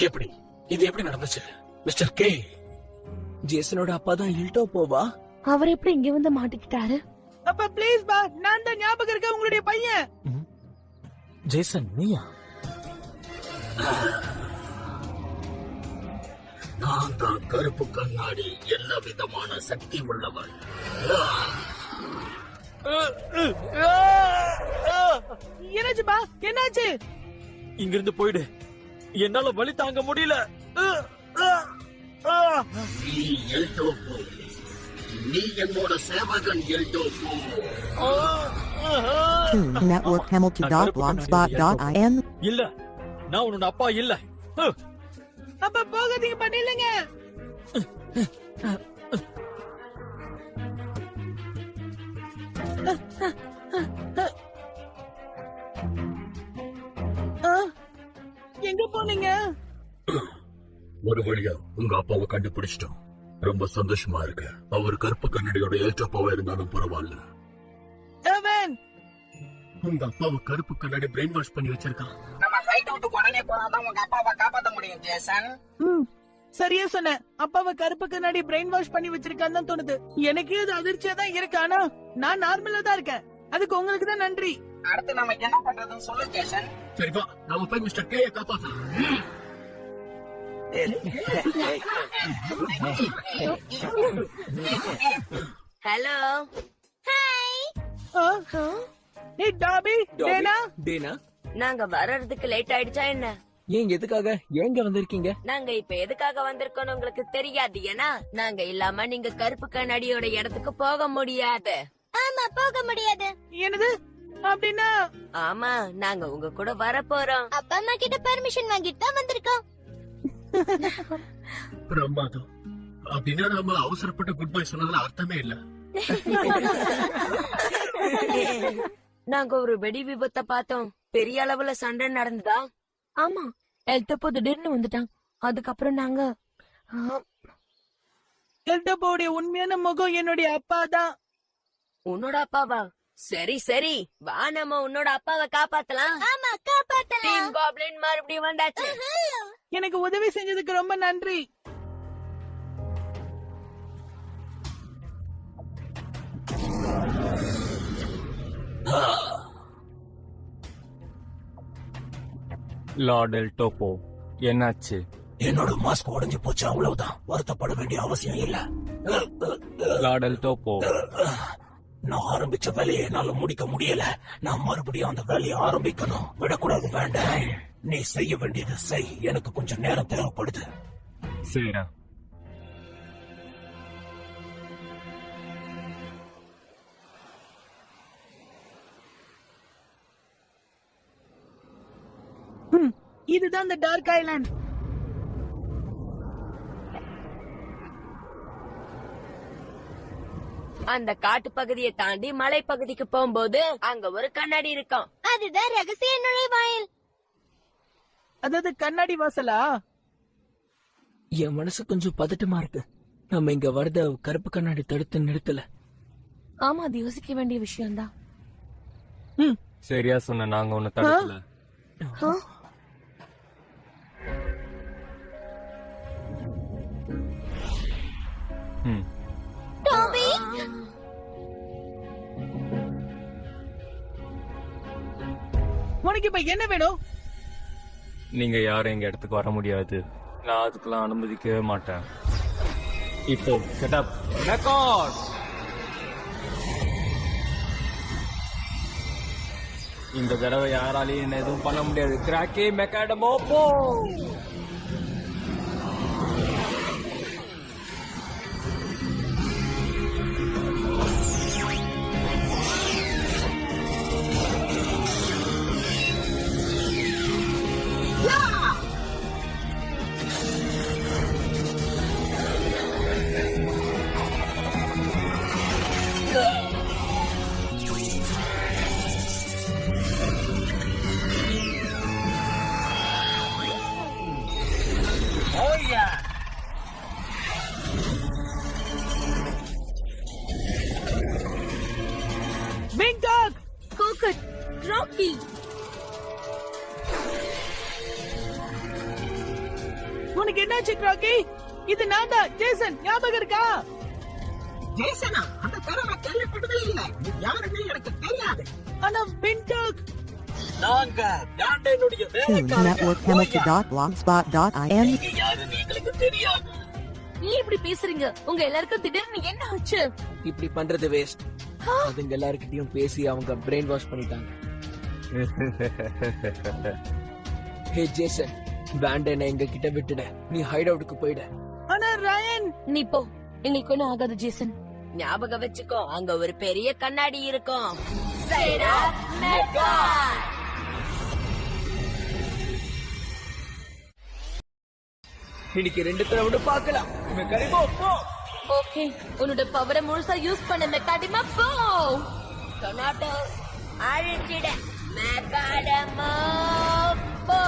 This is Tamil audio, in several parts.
எப்படி இது எப்படி நடந்துச்சு மிஸ்டர் கே? ஜேசனோட அப்பா தான் இல்டோ போவா. அவர் எப்படி இங்க வந்து மாட்டிக்கிட்டாரு? அப்பா ப்ளீஸ் பா, நான் தான் ஞாபகம் இருக்க உங்களுடைய பையன். ஜேசன் நீயா? நான் தான் கருப்பு கண்ணாடி, எல்லா விதமான சக்தி உள்ளவன். என்னாச்சுப்பா, என்னாச்சு? இங்கிருந்து போயிடு, என்னால வலி தாங்க முடியல. நீ எல்டோப்போ, நீ என்னோட சேவகன் எல்டோப்போ. Network Hamilton.blogspot.in. இல்ல, நான் உன்னோட அப்பா இல்ல. அப்ப போகாதீங்க, பண்ணிடுங்க. எங்க போனீங்க? ஒரு வழியா உங்க அப்பாவை கண்டுபிடிச்சிட்டோம். ரொம்ப சந்தோஷமா இருக்கு. அவர் கருப்பு கண்ணாடியோட எல்டோப்போவா இருந்தாலும் பரவாயில்ல. உங்க அப்பாவை கருப்பு கண்ணாடி பிரெயின் வாஷ் பண்ணி வச்சிருக்கான். நம்ம ஹைட் அவுட் உடனே போனாதான் உங்க அப்பாவை காப்பாத்த முடியும் ஜேசன். சரியா சொன்ன. அப்பாவை கருப்பு கண்ணாடி பிரெயின் வாஷ் பண்ணி வச்சிருக்கான்னு தான் தோணுது. எனக்கு இது அதிர்ச்சியா தான் இருக்கு, ஆனா நான் நார்மலா தான் இருக்கேன். அதுக்கு உங்களுக்கு தான் நன்றி. அடுத்து நம்ம என்ன பண்றதுன்னு சொல்லு ஜேசன். சரி வா, நாம போய் மிஸ்டர் கேயை காப்பாத்தலாம். ஹலோ, ஹாய் டாபி, டேனா. டேனா, நாங்க வர்றதுக்கு லேட் ஆயிடுச்சா என்ன? ஏன் எதுக்காக எங்க வந்திருக்கீங்க? நாங்க இப்ப எதுக்காக வந்திருக்கோம்னு உங்களுக்கு தெரியாது. ஏன்னா நாங்க இல்லாம நீங்க கருப்பு கண்ணாடியோட இடத்துக்கு போக முடியாது. ஆமா, போக முடியாது. என்னது அப்படின்னா? ஆமா, நாங்க உங்க கூட வர போறோம். அப்பா அம்மா கிட்ட பெர்மிஷன் வாங்கிட்டு தான் வந்திருக்கோம். பிரமாதம். அப்படின்னா நாம அவசரப்பட்ட குட் பை சொன்னதுல அர்த்தமே இல்ல. நாங்க ஒரு வெடி விபத்தை பார்த்தோம். பெரிய அளவுல சண்டை நடந்ததா? ஆமா, எல்டப்போ திடீர்னு வந்துட்டான். அதுக்கப்புறம் நாங்க எல்டப்போடைய உண்மையான முகம் என்னுடைய அப்பா தான். உன்னோட அப்பாவா? சரி சரி, வா நம்ம உன்னோட அப்பாவை காப்பாத்தலாம். ஆமா, காப்பாத்தலாம். டீம் காப்ளின் மறுபடியும் வந்தாச்சு. எனக்கு உதவி செஞ்சதுக்கு ரொம்ப நன்றி. லார்ட் எல்டோப்போ, என்னாச்சு? என்னோட மாஸ்க் உடைஞ்சு போச்சு, அவ்வளவுதான். வருத்தப்பட வேண்டிய அவசியம் இல்ல. லார்ட் எல்டோப்போ, நான் ஆரம்பிச்ச வேலையை என்னால முடிக்க முடியல. நான் மறுபடியும் அந்த வேலையை ஆரம்பிக்கணும். விடக்கூடாது. வேண்டாம், நீ செய்ய வேண்டியது செய். எனக்கு கொஞ்சம் நேரம் தேவைப்படுது. சரி. இதுதான் இந்த டார்க் ஐலாண்ட். அந்த காட்டு பகுதியை தாண்டி மலை பகுதிக்கு போகும்போது அங்க ஒரு கண்ணாடி இருக்கும். அதுதான் ரகசிய நுழைவாயில். அதாவது கண்ணாடி வாசலா? என் மனசு கொஞ்சம் பதட்டமா இருக்கு. நம்ம இங்க வரத கருப்பு கண்ணாடி தடுத்து நிறுத்தல. ஆமா, அது யோசிக்க வேண்டிய விஷயம்தான். சரியா சொன்ன, நாங்க ஒண்ணு தடுக்கல. டாபி, உனக்கு இப்ப என்ன வேணும்? நீங்க யாரும் எங்க இடத்துக்கு வர முடியாது. நான் அதுக்கெல்லாம் அனுமதிக்கவே மாட்டேன். இப்போ செட்டப் ரெக்கார்ட். இந்த தடவை யாராலையும் என்ன எதுவும் பண்ண முடியாது. கிராக்கே மெக்காடமோ போ. பிங்காக், கோகட், ராக்கி. உனக்கு என்னாச்சு ராக்கி? இது நான் தான் ஜேசன், ஞாபகம் இருக்கா? ஜேசனா? அந்த பேரை நான் கேள்விப்பட்டதே இல்ல. இது யாருன்னு எனக்கு தெரியாது. ஆனா விண்டாக் நாங்க டாண்டனுடைய TuneNetworkHamilton.blogspot.in நீங்க யாருன்னு எங்களுக்கு தெரியாது. நீ இப்படி பேசுறீங்க? உங்க எல்லாருக்கும் திடீர்னு என்ன ஆச்சு? இப்படி பண்றது வேஸ்ட். அதுங்க எல்லார்கிட்டயும் பேசி அவங்க பிரெயின் வாஷ் பண்ணிட்டாங்க. ஹே ஜேசன், வேண்டனை எங்க கிட்ட விட்டுட. நீ ஹைட் அவுட்டுக்கு போயிட. ஆனா ரயன், நீ போ, எங்களுக்கு ஒண்ணும் ஆகாது ஜேசன். ஞாபகம் வச்சுக்கோ, அங்க ஒரு பெரிய கண்ணாடி இருக்கும். சரிடா, மெக்கா. இன்னைக்கு 2 தடவை பார்க்கலாம். மெக்கானிமோ போ. ஓகே, உன்னோட பவரை முழுசா யூஸ் பண்ண மெக்காடிமா போ. டொனாட்டோ அழிச்சிட மெக்காடமோ போ.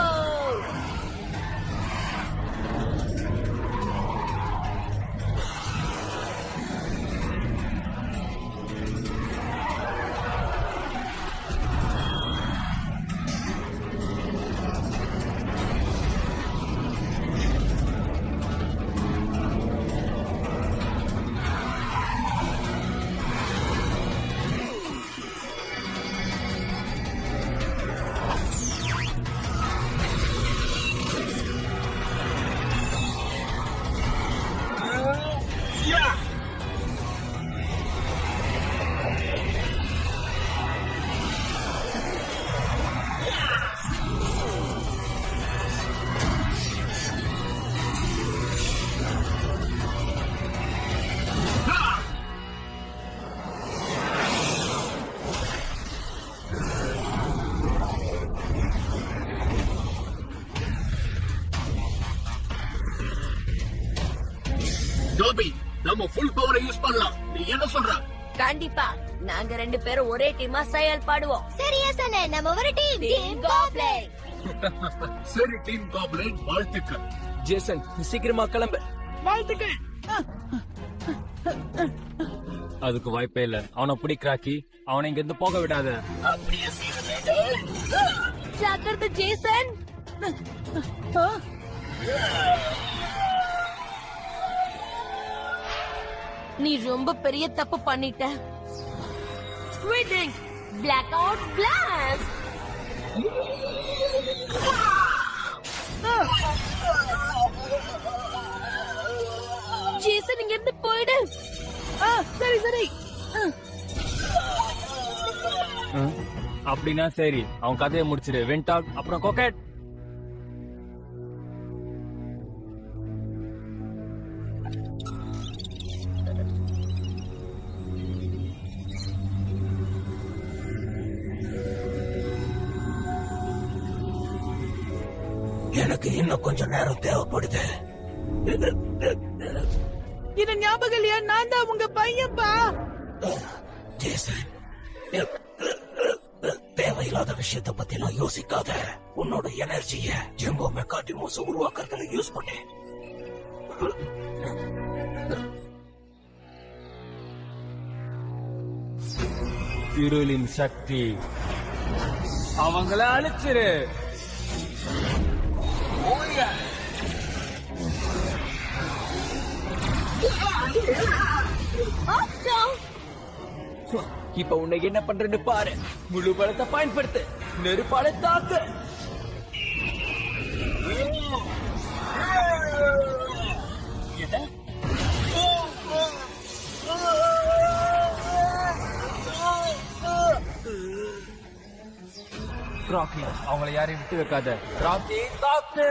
டோபி, நம்ம ஃபுல் பவரை யூஸ் பண்ணலாம். நீ என்ன சொல்ற? கண்டிப்பா நாங்க 2 பேரும் ஒரே டீமா செயல்படுவோம். சரியா சொன்ன, நம்ம ஒரு டீம். Team goblin. சரி டீம் காப்ளின், வாழ்த்துக்கள். ஜேசன், நீ சீக்கிரமா கிளம்பு. வாழ்த்துக்கள். அதுக்கு வாய்ப்பே இல்ல. அவனை பிடிக்கிறாக்கி, அவனை இங்க இருந்து போக விடாத. அப்படியே செய்யறேன். ஜாக்கிரதை ஜேசன். நீ ரொம்ப பெரிய தப்பு பண்ணிட்ட. Squid black out blast. Jason இங்க இருந்து போயிடு. சரி சரி. அப்படின்னா சரி, அவன் கதையை முடிச்சிடு. வெண்டாக், அப்புறம் கோகட். எனக்கு இன்னும் கொஞ்சம் நேரம் தேவைப்படுது. இது ஞாபகம் இல்லையா? நான் தான் உங்க பையன்பா. ஜேசன், தேவையில்லாத விஷயத்தை பத்தி நான் யோசிக்காத. உன்னோட எனர்ஜிய ஜெம்போ மெக்காடிமோஸ் உருவாக்குறதுல யூஸ் பண்ணு. இருளின் சக்தி, அவங்கள அழிச்சிரு. இப்ப உன்னை என்ன பண்றேன்னு பாரு. முழு பலத்தை பயன்படுத்து. நெருப்பால தாக்கு. ராக்கி, அவங்கள யாரையும் விட்டு வைக்காத. ராக்கி, தாக்கு.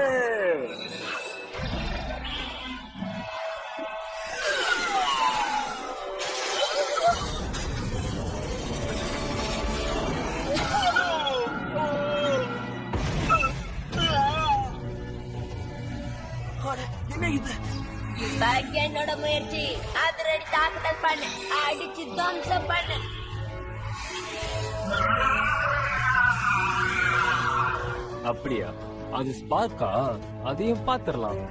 என்ன இது? என்னோட முயற்சி. அதிரடி தாக்குதல் பண்ணு. அடிச்சு தம்சம் பண்ணு. அப்படியா? அது ஸ்பார்க்கா? அதையும் பாத்துரலாம்.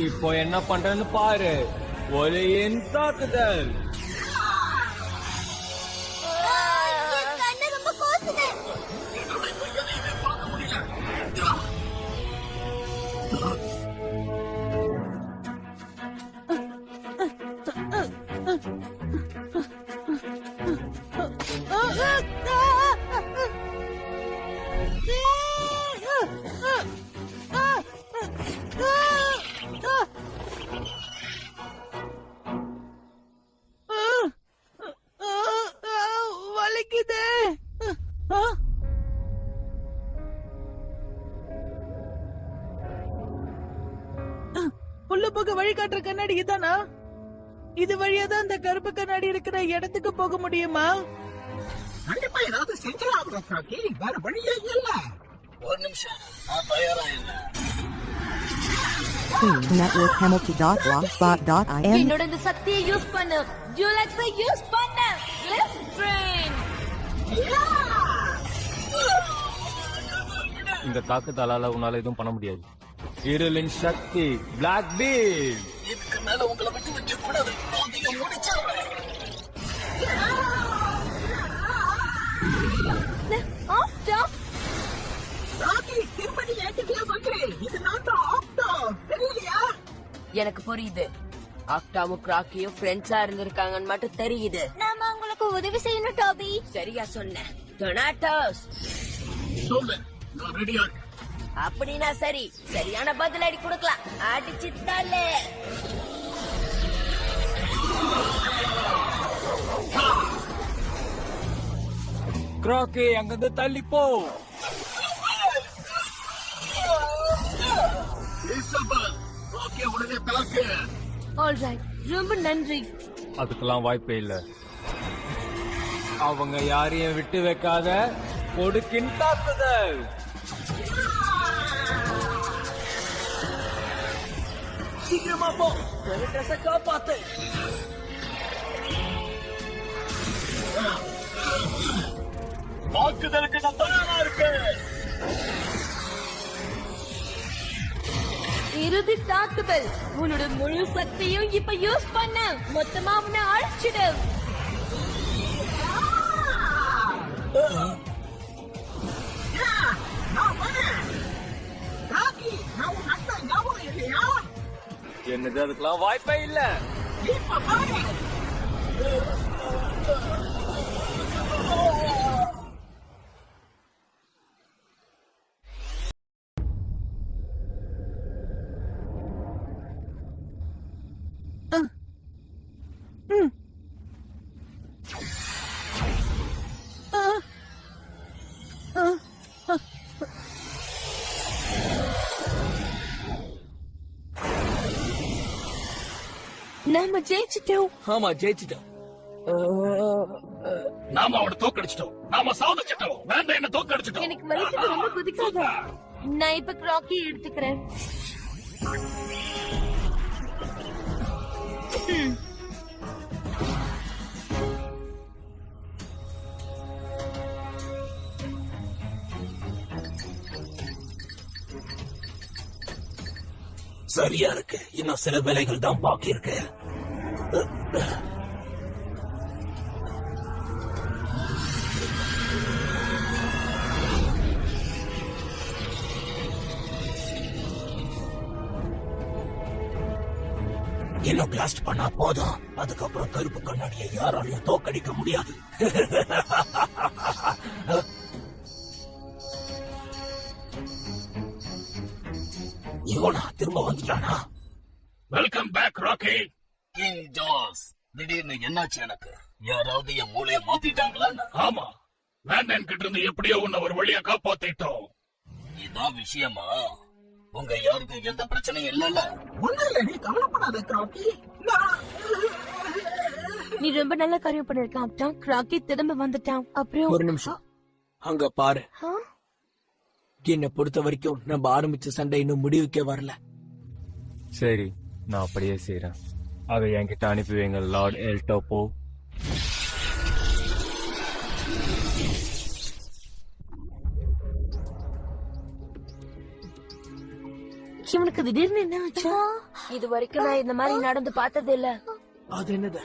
இப்போ என்ன பண்றேன்னு பாரு. ஒளியின் தாக்குதல். கண்ணு ரொம்ப கோசுது. நமக்கு வழிகாட்டுற கண்ணாடி இதானா? இது வழியாதான் அந்த கருப்பு கண்ணாடி இருக்கிற இடத்துக்கு போக முடியுமா? கண்டிப்பா ஏதாவது செஞ்சிடலாம் ராக்கி, வேற வழியே இல்ல. ஒரு நிமிஷம், நான் தயாரா இல்ல. Network Hamilton.blogspot.in. என்னோட இந்த சக்தியை யூஸ் பண்ணு. ஜூலக்ஸை யூஸ் பண்ணு. Let's train. இந்த தாக்குதலால உன்னால எதுவும் பண்ண முடியாது. இருளின் சக்தி பிளாக் பீம். இதுக்கு மேல உங்களை விட்டு வைக்க கூடாது. நீங்க முடிச்சிருவேன். ஆப்டா. ராக்கி, திரும்ப நீ ஏத்துக்கல சொல்றேன். இது நான் தான் ஆப்டா. தெரியலையா? எனக்கு புரியுது. ஆக்டாவும் கிராக்கியும் ஃப்ரெண்ட்ஸா இருந்திருக்காங்கன்னு மட்டும் தெரியுது. நாம உங்களுக்கு உதவி செய்யணும் டாபி. சரியா சொன்ன. டொனாட்டோஸ். சொல்லு, நான் ரெடியா இருக்கேன். அப்படின்னா சரி, சரியான பதிலடி கொடுக்கலாம். அடிச்சு தள்ளு. கிராக்கி அங்கிருந்து தள்ளி போ. இசபெல், ராக்கி உடனே தாக்கு. ஆல்ரைட், ரொம்ப நன்றி. அதுக்கெல்லாம் வாய்ப்பே இல்ல. அவங்க யாரையும் விட்டு வைக்காத கொடுக்கின் தாக்குதல். சீக்கிரமா போ. ட்ரெஸ்ஸை காப்பாத்து. தாக்குதலுக்கு நான் தயாரா இருக்கேன். இறுதி தாக்குதல். உன்னோட முழு சக்தியும் இப்ப யூஸ் பண்ண. மொத்தமா அவனை அழிச்சிடு. நான் வரேன். ராக்கி, நான் உன் அண்ணன் ஞாபகம் இல்லையா? என்னது, அதுக்கெல்லாம் வாய்ப்பே இல்ல. இப்ப பாரு. நாம ஜெயிச்சிட்டோம். ஆமா, ஜெயிச்சிட்டோம். நாம அவனை தோக்கடிச்சிட்டோம். நாம சாதிச்சிட்டோம். வேண்டாம், என்ன தோக்கடிச்சிட்டோம். எனக்கு வலிக்குது, ரொம்ப குதிக்காத. நான் இப்ப கிராக்கி எடுத்துக்கிறேன். சரியா இருக்கு. இன்னும் சில வேலைகள் தான் பாக்கி இருக்கு. இன்னும் பிளாஸ்ட் பண்ணா போதும். அதுக்கப்புறம் கருப்பு கண்ணாடியை யாராலையும் தோக்கடிக்க முடியாது. இவனா திரும்ப வந்துட்டானா? Welcome back Rocky. King Jazz, திடீர்னு என்னாச்சு எனக்கு? யாராவது என் மூளைய மாத்திட்டாங்களா? ஆமா, வேண்டன் கிட்ட இருந்து எப்படியோ உன்னை ஒரு வழியா காப்பாத்திட்டோம். இதான் விஷயமா? உங்க யாருக்கு எந்த பிரச்சனையும் இல்லல்ல? ஒண்ணு இல்ல, நீ கவலைப்படாத கிராக்கி. நீ ரொம்ப நல்ல காரியம் பண்ணிருக்க ஆப்டா. கிராக்கி திரும்ப வந்துட்டான். அப்புறம் ஒரு நிமிஷம், அங்க பாரு. ஆ? என்னை பொறுத்த வரைக்கும் நம்ம ஆரம்பிச்ச சண்டை இன்னும் முடிவுக்கே வரல. சரி, நான் அப்படியே செய்யறேன். அதை என்கிட்ட அனுப்பி வைங்க லார்ட் எல் டோப்போ. இவனுக்கு திடீர்னு என்ன ஆச்சு? இது வரைக்கும் நான் இந்த மாதிரி நடந்து பார்த்தது இல்ல. அது என்னது?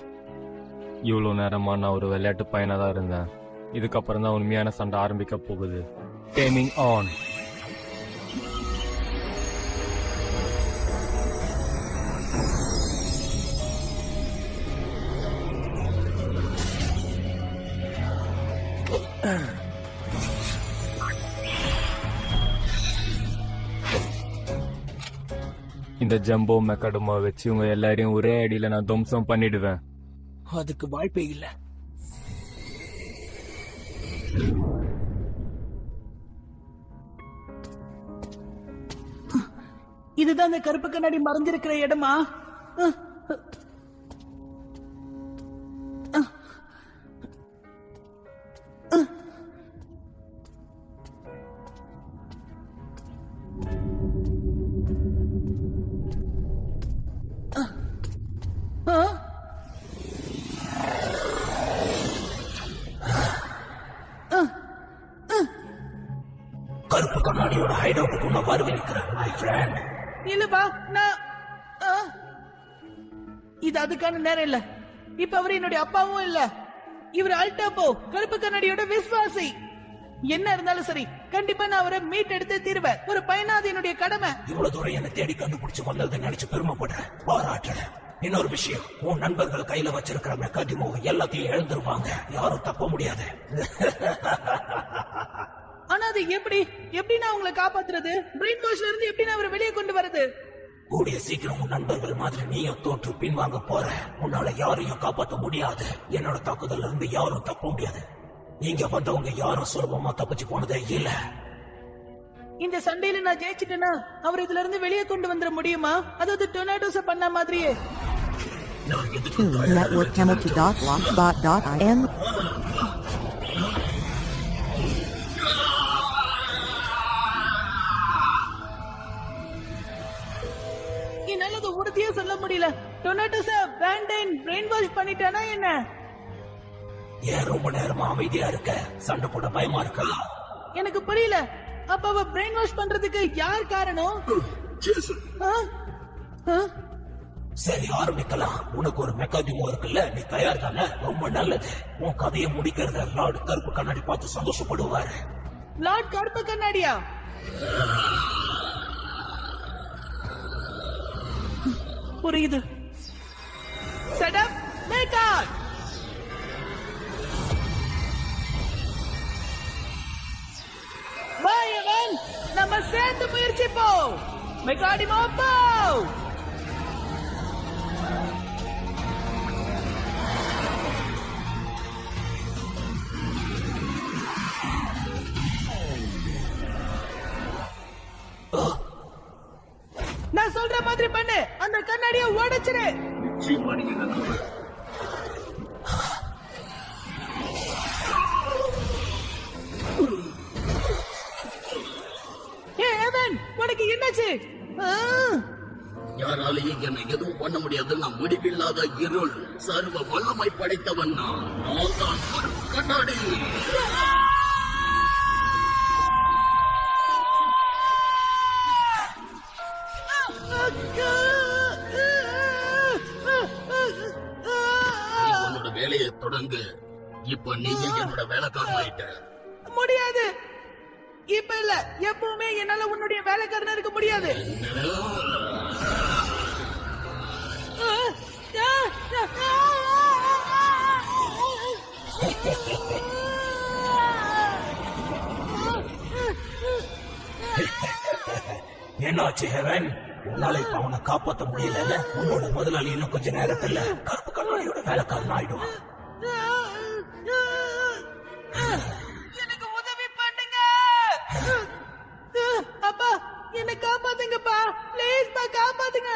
இவ்வளவு நேரமா நான் ஒரு விளையாட்டு பையனா தான் இருந்தேன். இதுக்கப்புறம் தான் உண்மையான சண்டை ஆரம்பிக்க போகுது. Taming on. இந்த ஜம்போ மெக்கடுமா வச்சு உங்க எல்லாரையும் ஒரே அடியில நான் துவம்சம் பண்ணிடுவேன். அதுக்கு வாய்ப்பே இல்ல. இதுதான் அந்த கருப்பு கண்ணாடி மறைஞ்சிருக்கிற இடமா? கருப்பு கண்ணாடியோட ஹைட் அவுட்டுக்கு உன்னை வரவேற்கிறேன் மை ஃப்ரெண்ட். இல்லப்பா, நான் இது அதுக்கான நேரம் இல்ல. இப்ப அவரு என்னுடைய அப்பாவும் இல்ல. இவர் அல்டாப்போ, கருப்பு கண்ணாடியோட விசுவாசி. என்ன இருந்தாலும் சரி, கண்டிப்பா நான் அவரை மீட் எடுத்து தீருவேன். ஒரு பையனா அது என்னுடைய கடமை. இவ்வளவு தூரம் என்ன தேடி கண்டுபிடிச்சு வந்ததை நினைச்சு பெருமைப்படுறேன், பாராட்டுறேன். இன்னொரு விஷயம், உன் நண்பர்கள் கையில வச்சிருக்கிற மெக்காடிமோ எல்லாத்தையும் எழுந்துருவாங்க, யாரும் தப்ப முடியாது. ஆனா அது எப்படி நான் உங்களை காப்பாத்துறது? பிரெயின் வாஷ்ல இருந்து எப்படி நான் அவரை வெளியே கொண்டு வரது? கூடிய சீக்கிரம் உன் நண்பர்கள் மாதிரி நீயும் தோற்று பின்வாங்க போற. உன்னால யாரையும் காப்பாற்ற முடியாது. என்னோட தாக்குதல்ல இருந்து யாரும் தப்ப முடியாது. இங்க வந்தவங்க யாரும் சுலபமா தப்பிச்சு போனதே இல்ல. இந்த சண்டையில நான் ஜெயிச்சிட்டேன்னா அவர் இதுல இருந்து வெளியே கொண்டு வந்துட முடியுமா? அதாவது டொர்னாடோஸ பண்ண மாதிரியே. networkhamilton.blogspot.in என்னால அது உறுதியா சொல்ல முடியல. டொர்னாடோஸ பேண்டைன் பிரெயின் வாஷ் பண்ணிட்டானா என்ன? ஏன் ரொம்ப நேரமா அமைதியா இருக்க? சண்டை போட பயமா இருக்கா? எனக்கு புரியல. அப்ப அவ பிரெயின் வாஷ் பண்றதுக்கு யார் காரணம்? சரி, ஆரம்பிக்கலாம். உனக்கு ஒரு மெக்காடிமோ இருக்குல்ல, நீ தயார் தானே? ரொம்ப நல்லது. உன் கதையை முடிக்கிறத லார்ட் கருப்பு கண்ணாடி பார்த்து சந்தோஷப்படுவாரு. லார்ட் கருப்பு கண்ணாடியா? புரியுது. Setup maker. வாயவன், நம்ம சேர்ந்து முயற்சிப்போம். மெக்காடிமோ போ. நான் சொல்ற மாதிரி பண்ணு. அந்த கண்ணாடியை உடைச்சிரு. உனக்கு என்னாச்சு? யாராலையும் என்னை எதுவும் பண்ண முடியாது. நான் முடிவில்லாத இருள், சர்வ வல்லமை படைத்தவன். நான் தான் கருப்பு கண்ணாடி. உன்னோட வேலையை தொடங்கு. இப்ப நீ என்னோட வேலைக்காரன் ஆயிட்ட. முடியாது. இப்ப இல்ல, எப்பவுமே என்னால உன்னுடைய வேலைக்காரனா இருக்க முடியாது. என்னாச்சு ஹெவன்? உன்னால இப்ப அவனை காப்பாற்ற முடியல. உன்னோட முதலாளி இன்னும் கொஞ்ச நேரத்துல கருப்பு கண்ணாடியோட வேலைக்காரன் ஆயிடுவான். எனக்கு உதவி பண்ணுங்க. அப்பா, என்ன காப்பாத்துங்கப்பா. ப்ளீஸ் பா, காப்பாத்துங்க.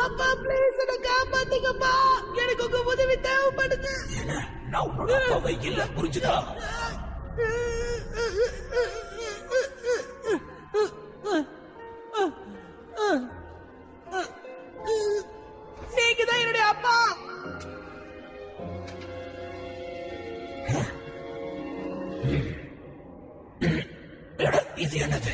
அப்பா ப்ளீஸ் என்ன காப்பாத்துங்கப்பா. எனக்கு உங்க உதவி தேவைப்படுது. என்ன, நான் உன்னோட அப்பாவை இல்ல, புரிஞ்சுதா? நீங்கதான் என்னுடைய அப்பா. இது என்னது?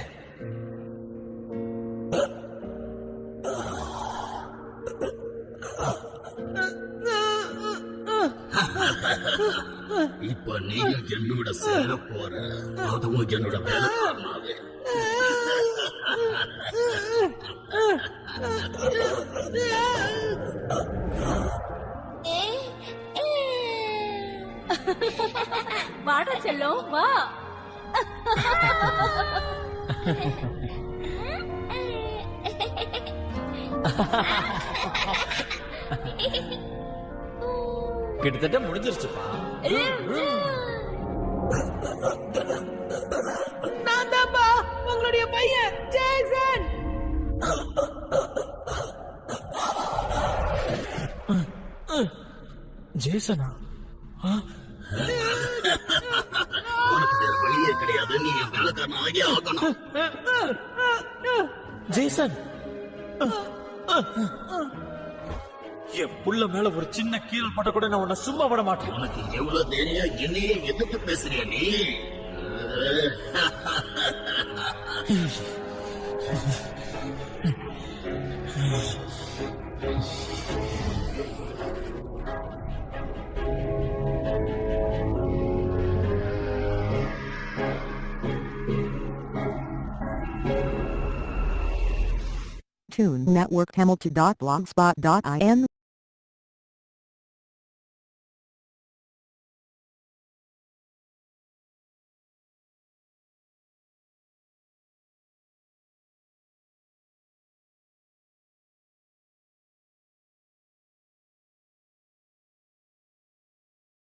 இப்ப நீயும் என்னோட சேர போற, அதுவும் என்னோட வேலைக்காரனாவே. வாடா செல்லம், வா. கிட்டத்தட்ட முடிஞ்சிருச்சுப்பா. ஜேசனா? உனக்கு வேற வழியே கிடையாது. நீ என் வேலைக்காரன் ஆகியே ஆகணும். ஜேசன், என் புள்ள மேல ஒரு சின்ன கீழ் பட்ட கூட நான் உன்னை சும்மா விட மாட்டேன். உனக்கு எவ்வளவு தைரியம் என்னையே எதிர்த்து பேசுறியா நீ? Tune Network Hamilton.blogspot.in